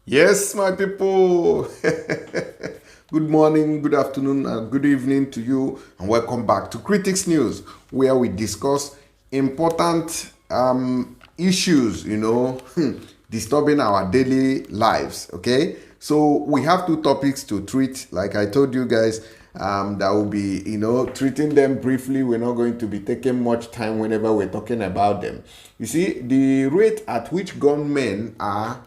Yes, my people. Good morning, good afternoon, and good evening to you, and welcome back to Critics News, where we discuss important issues, disturbing our daily lives. Okay, so we have two topics to treat. Like I told you guys, that will be, treating them briefly. We're not going to be taking much time whenever we're talking about them. You see, the rate at which gunmen are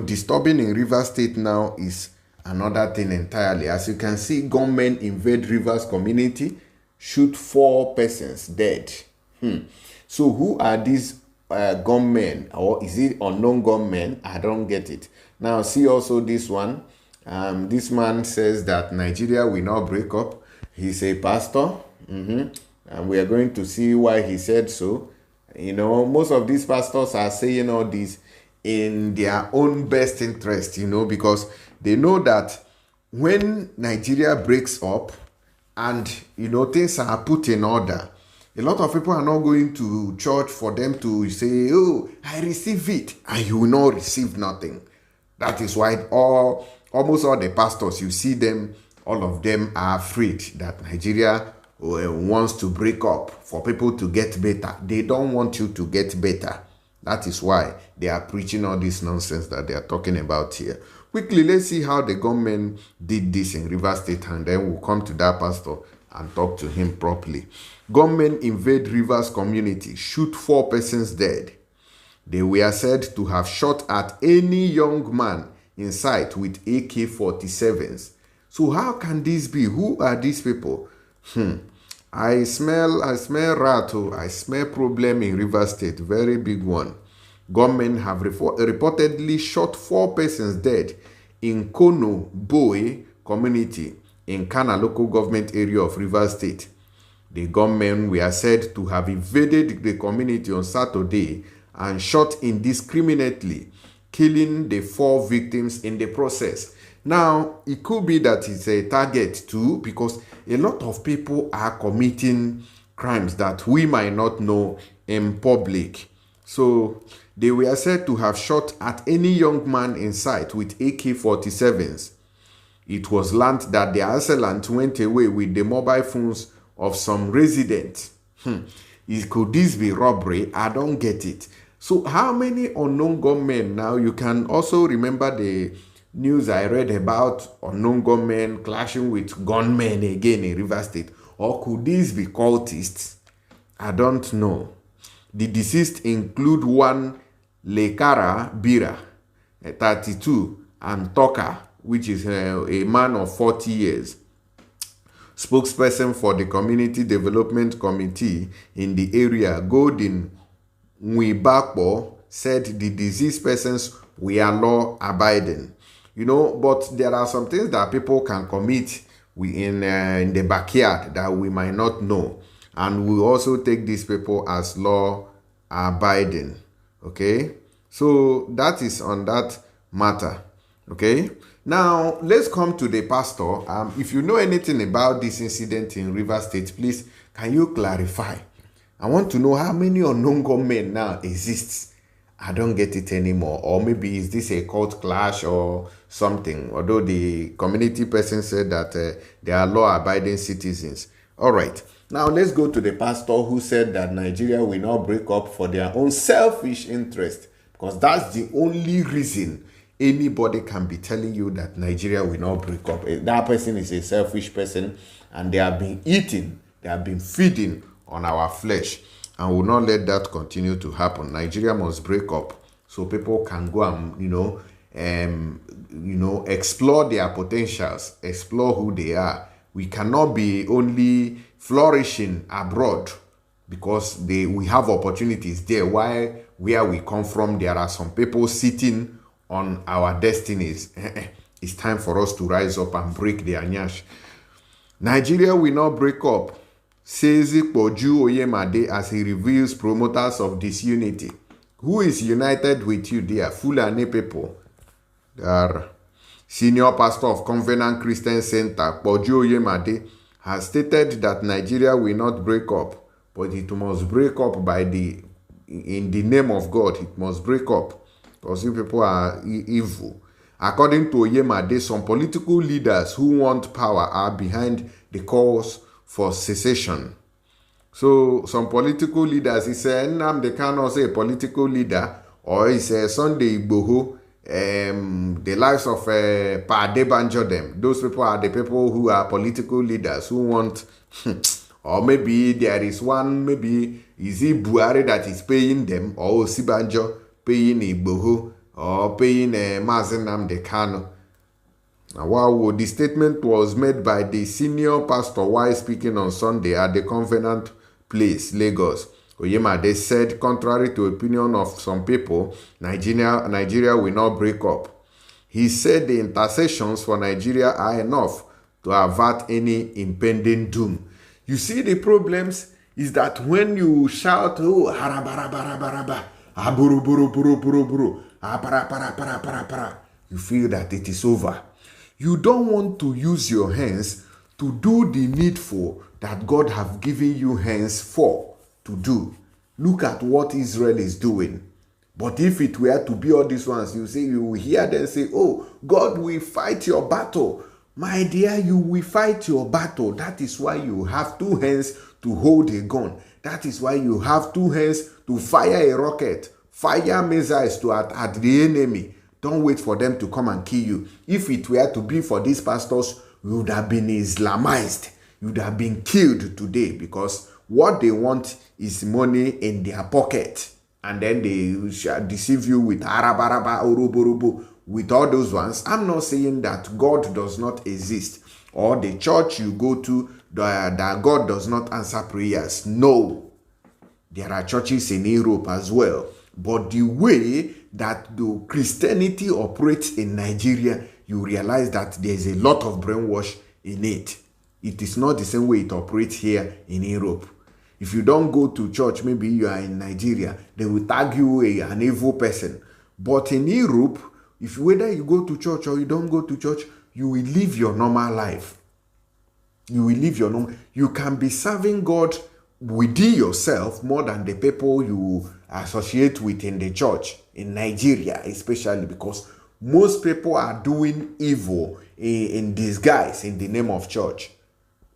disturbing in Rivers State now is another thing entirely. As you can see, gunmen invade Rivers community, shoot 4 persons dead. So who are these gunmen, or is it unknown gunmen? I don't get it. Now see also this one. This man says that Nigeria will not break up. He's a pastor, and we are going to see why he said so. Most of these pastors are saying all this in their own best interest, because they know that when Nigeria breaks up and things are put in order, a lot of people are not going to church for them to say, "Oh, I receive it," and you will not receive nothing. That is why almost all the pastors, you see them, all of them are afraid that Nigeria wants to break up for people to get better. They don't want you to get better. That is why they are preaching all this nonsense that they are talking about here. Quickly, let's see how the government did this in Rivers State, and then we'll come to that pastor and talk to him properly. Gunmen invade Rivers community, shoot 4 persons dead. They were said to have shot at any young man in sight with AK-47s. So how can this be? Who are these people? I smell rat. I smell problem in Rivers State. Very big one. Gunmen have reportedly shot 4 persons dead in Kono Boe community in Kana local government area of Rivers State. The gunmen were said to have invaded the community on Saturday and shot indiscriminately, killing the 4 victims in the process. Now, it could be that it's a target too, because a lot of people are committing crimes that we might not know in public. So, they were said to have shot at any young man in sight with AK-47s. It was learned that the assailant went away with the mobile phones of some residents. Could this be robbery? I don't get it. So how many unknown gunmen now? You can also remember the news I read about unknown gunmen clashing with gunmen again in Rivers State. Or could these be cultists? I don't know. The deceased include one Lekara Bira, 32, and Toka, which is a man of 40 years. Spokesperson for the Community Development Committee in the area, Godin Nwibakpo, said the deceased persons were law-abiding. But there are some things that people can commit in the backyard that we might not know. And we also take these people as law-abiding. Okay? So that is on that matter. Okay? Now, let's come to the pastor. If you know anything about this incident in Rivers State, please, can you clarify? I want to know how many unknown gunmen now exists. I don't get it anymore. Or maybe is this a cult clash or something? Although the community person said that they are law-abiding citizens. All right. Now, let's go to the pastor who said that Nigeria will not break up for their own selfish interest. Because that's the only reason anybody can be telling you that Nigeria will not break up. That person is a selfish person, and they have been eating, they have been feeding on our flesh, and will not let that continue to happen. Nigeria must break up so people can go and explore their potentials, explore who they are. We cannot be only flourishing abroad because we have opportunities there. Where we come from, there are some people sitting on our destinies. It's time for us to rise up and break their nyash. Nigeria will not break up, says Ikpoju Oyemade as he reveals promoters of disunity. Who is united with you there? Fulani people. They are senior pastor of Covenant Christian Center, Ikpoju Oyemade, has stated that Nigeria will not break up, but it must break up in the name of God. It must break up because you people are evil. According to Oyemade, some political leaders who want power are behind the calls for secession. So some political leaders, he said, Nnamdi Kanu is a political leader, or he said Sunday Igboho, the lives of Pa Adebanjo them. Those people are the people who are political leaders who want, or maybe there is one, maybe is it Buhari that is paying them, or Osibanjo paying Igboho, or paying Mazi Nnamdi Kanu. Now, wow, the statement was made by the senior pastor while speaking on Sunday at the Covenant Place, Lagos. Oyemade said, contrary to opinion of some people, Nigeria will not break up. He said the intercessions for Nigeria are enough to avert any impending doom. You see, the problems is that when you shout, oh, harabarabaraba, aburuburu, para, you feel that it is over. You don't want to use your hands to do the needful that God have given you hands for to do. Look at what Israel is doing. But if it were to be all these ones, you will hear them say, oh, God will fight your battle. My dear, you will fight your battle. That is why you have two hands to hold a gun. That is why you have two hands to fire a rocket, fire missiles at the enemy. Don't wait for them to come and kill you. If it were to be for these pastors, you would have been Islamized. You would have been killed today, because what they want is money in their pocket. And then they shall deceive you with arabaraba, uruburubu, with all those ones. I'm not saying that God does not exist, or the church you go to, that God does not answer prayers. No. There are churches in Europe as well. But the way that the Christianity operates in Nigeria, you realize that there's a lot of brainwash in it. It is not the same way it operates here in Europe. If you don't go to church, maybe you are in Nigeria, they will tag you an evil person. But in Europe, whether you go to church or you don't go to church, you will live your normal life. You will live your normal. You can be serving God within yourself more than the people you associate with in the church, in Nigeria especially, because most people are doing evil in disguise in the name of church.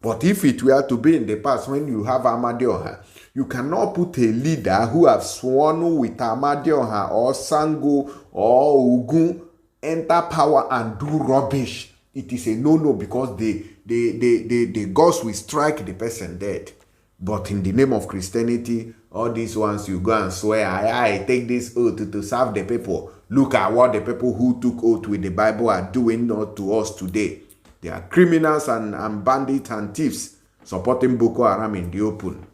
But if it were to be in the past, when you have Amadioha, you cannot put a leader who have sworn with Amadioha or Sango or Ogun enter power and do rubbish. It is a no-no, because the gods will strike the person dead. But in the name of Christianity, all these ones you go and swear, I take this oath to serve the people. Look at what the people who took oath with the Bible are doing to us today. They are criminals and bandits and thieves supporting Boko Haram in the open.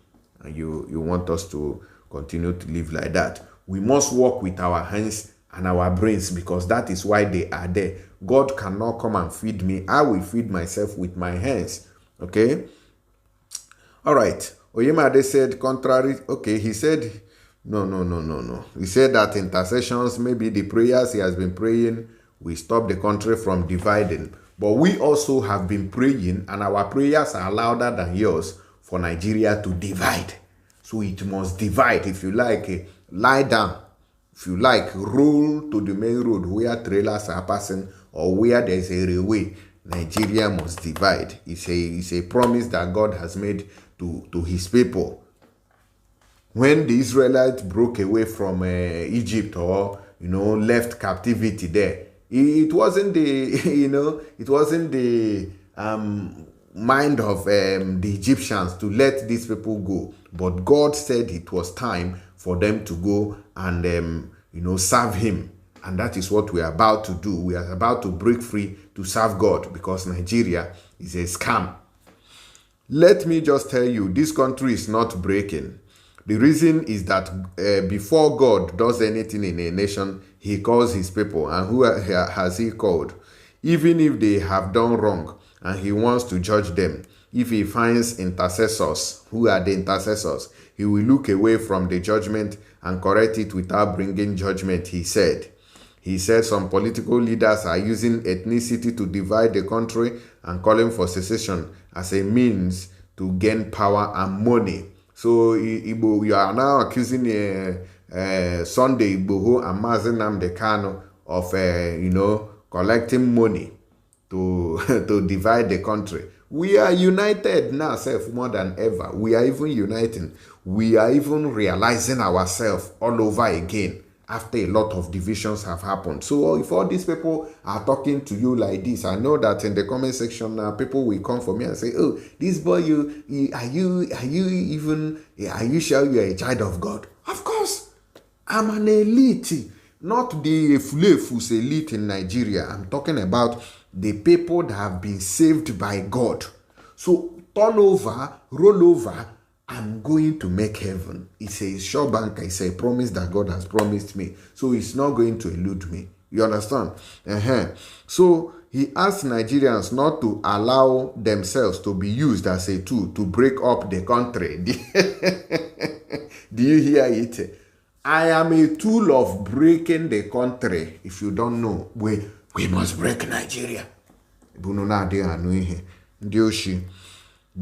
And you want us to continue to live like that. We must work with our hands and our brains, because that is why they are there. God cannot come and feed me. I will feed myself with my hands. Okay? All right. Oyemade said contrary. Okay, he said, no. He said that intercessions, maybe the prayers he has been praying, will stop the country from dividing. But we also have been praying, and our prayers are louder than yours, for Nigeria to divide. So it must divide. If you like, lie down. If you like, roll to the main road where trailers are passing, or where there is a railway. Nigeria must divide. It's a promise that God has made to his people. When the Israelites broke away from Egypt, or left captivity there, it wasn't the mind of the Egyptians to let these people go, but God said it was time for them to go and serve him. And that is what we are about to do. We are about to break free to serve God, because Nigeria is a scam. Let me just tell you, this country is not breaking. The reason is that before God does anything in a nation, he calls his people. And who has he called? Even if they have done wrong and he wants to judge them, if he finds intercessors, who are the intercessors, he will look away from the judgment and correct it without bringing judgment, he said. He said some political leaders are using ethnicity to divide the country and calling for secession as a means to gain power and money. So you are now accusing Sunday Igboho and Mazi Nnamdi Kanu of collecting money to, to divide the country. We are united now, more than ever. We are even uniting. We are even realizing ourselves all over again after a lot of divisions have happened. So if all these people are talking to you like this, I know that in the comment section now, people will come for me and say, "Oh, this boy, are you sure you are a child of God?" Of course, I'm an elite, not the Fulefus elite in Nigeria. I'm talking about the people that have been saved by God. So turn over, roll over, I'm going to make heaven. It's a sure banker. It's a promise that God has promised me. So it's not going to elude me. You understand? So he asked Nigerians not to allow themselves to be used as a tool to break up the country. Do you hear it? I am a tool of breaking the country. If you don't know, we must break Nigeria.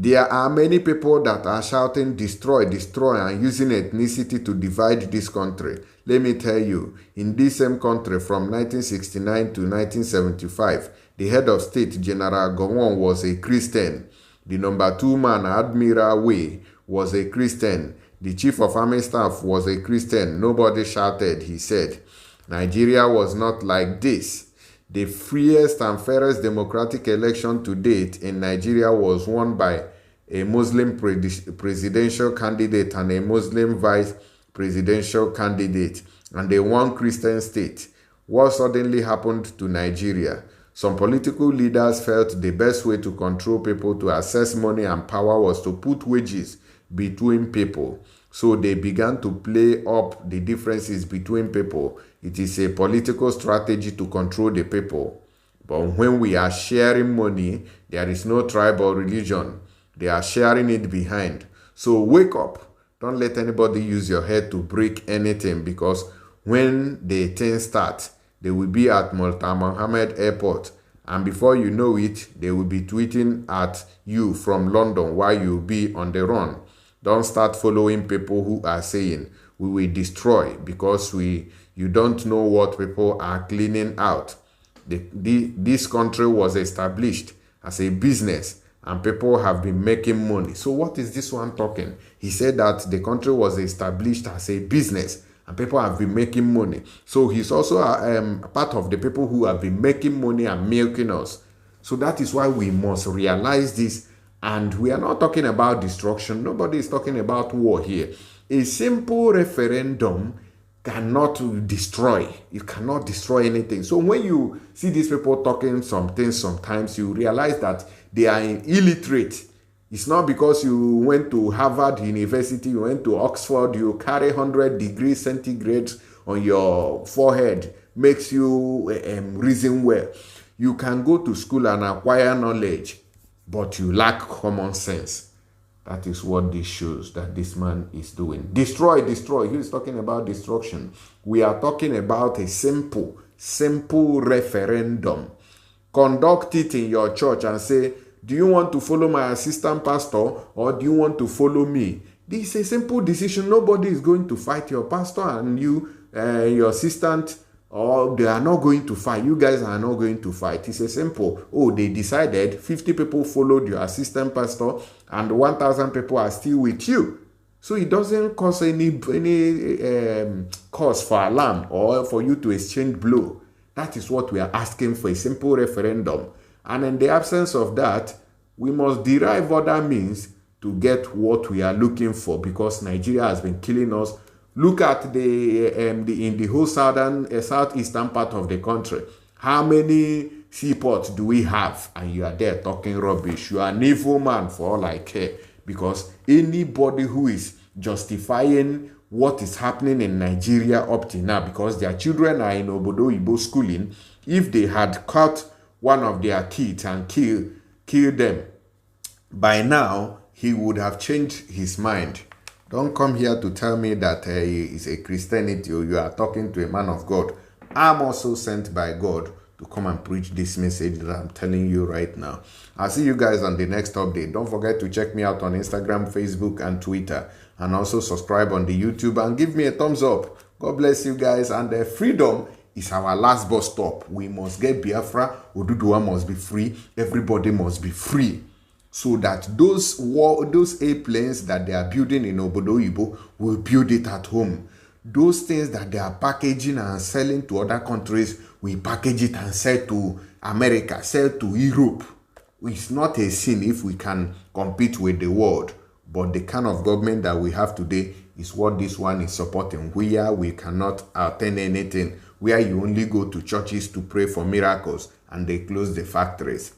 There are many people that are shouting, "Destroy, destroy," and using ethnicity to divide this country. Let me tell you, in this same country from 1969 to 1975, the head of state, General Gunmen, was a Christian. The number 2 man, Admiral Way, was a Christian. The chief of army staff was a Christian. Nobody shouted, he said. Nigeria was not like this. The freest and fairest democratic election to date in Nigeria was won by a Muslim presidential candidate and a Muslim vice presidential candidate, and a one Christian state. What suddenly happened to Nigeria? Some political leaders felt the best way to control people to access money and power was to put wages between people. So they began to play up the differences between people. It is a political strategy to control the people. But when we are sharing money, there is no tribe or religion. They are sharing it behind. So wake up. Don't let anybody use your head to break anything, because when the thing starts, they will be at Multan Mohammed Airport. And before you know it, they will be tweeting at you from London while you'll be on the run. Don't start following people who are saying, "We will destroy," because you don't know what people are cleaning out. This country was established as a business and people have been making money. So what is this one talking? He said that the country was established as a business and people have been making money. So he's also a part of the people who have been making money and milking us. So that is why we must realize this. And we are not talking about destruction. Nobody is talking about war here. A simple referendum cannot destroy. You cannot destroy anything. So when you see these people talking some things, sometimes you realize that they are illiterate. It's not because you went to Harvard University, you went to Oxford, you carry 100 degrees centigrade on your forehead, makes you reason well. You can go to school and acquire knowledge, but you lack common sense. That is what this shows that this man is doing. Destroy, destroy. He is talking about destruction. We are talking about a simple referendum. Conduct it in your church and say, "Do you want to follow my assistant pastor or do you want to follow me?" This is a simple decision. Nobody is going to fight your pastor and you, your assistant, or they are not going to fight. You guys are not going to fight. It's a simple. Oh, they decided 50 people followed your assistant pastor and 1,000 people are still with you. So it doesn't cause any cause for alarm or for you to exchange blow. That is what we are asking for, a simple referendum. And in the absence of that, we must derive other means to get what we are looking for, because Nigeria has been killing us. Look at in the whole southeastern part of the country. How many seaports do we have? And you are there talking rubbish. You are an evil man for all I care. Because anybody who is justifying what is happening in Nigeria up to now, because their children are in Obodo Ibo schooling, if they had caught one of their kids and killed them, by now he would have changed his mind. Don't come here to tell me that it's a Christianity or you are talking to a man of God. I'm also sent by God to come and preach this message that I'm telling you right now. I'll see you guys on the next update. Don't forget to check me out on Instagram, Facebook, and Twitter. And also subscribe on the YouTube and give me a thumbs up. God bless you guys. And freedom It's our last bus stop. We must get Biafra. Oduduwa must be free. Everybody must be free. So that those airplanes that they are building in Obodo Oyibo will build it at home. Those things that they are packaging and selling to other countries, we package it and sell to America, sell to Europe. It's not a sin if we can compete with the world. But the kind of government that we have today is what this one is supporting, where we cannot attend anything, where you only go to churches to pray for miracles and they close the factories.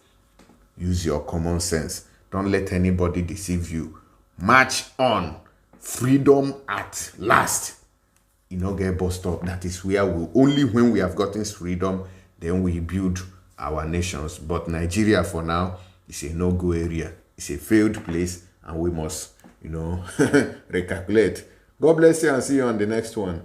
Use your common sense. Don't let anybody deceive you. March on. Freedom at last. You know, get bust up. That is where only when we have gotten freedom, then we build our nations. But Nigeria for now is a no-go area. It's a failed place and we must, recalculate. God bless you and see you on the next one.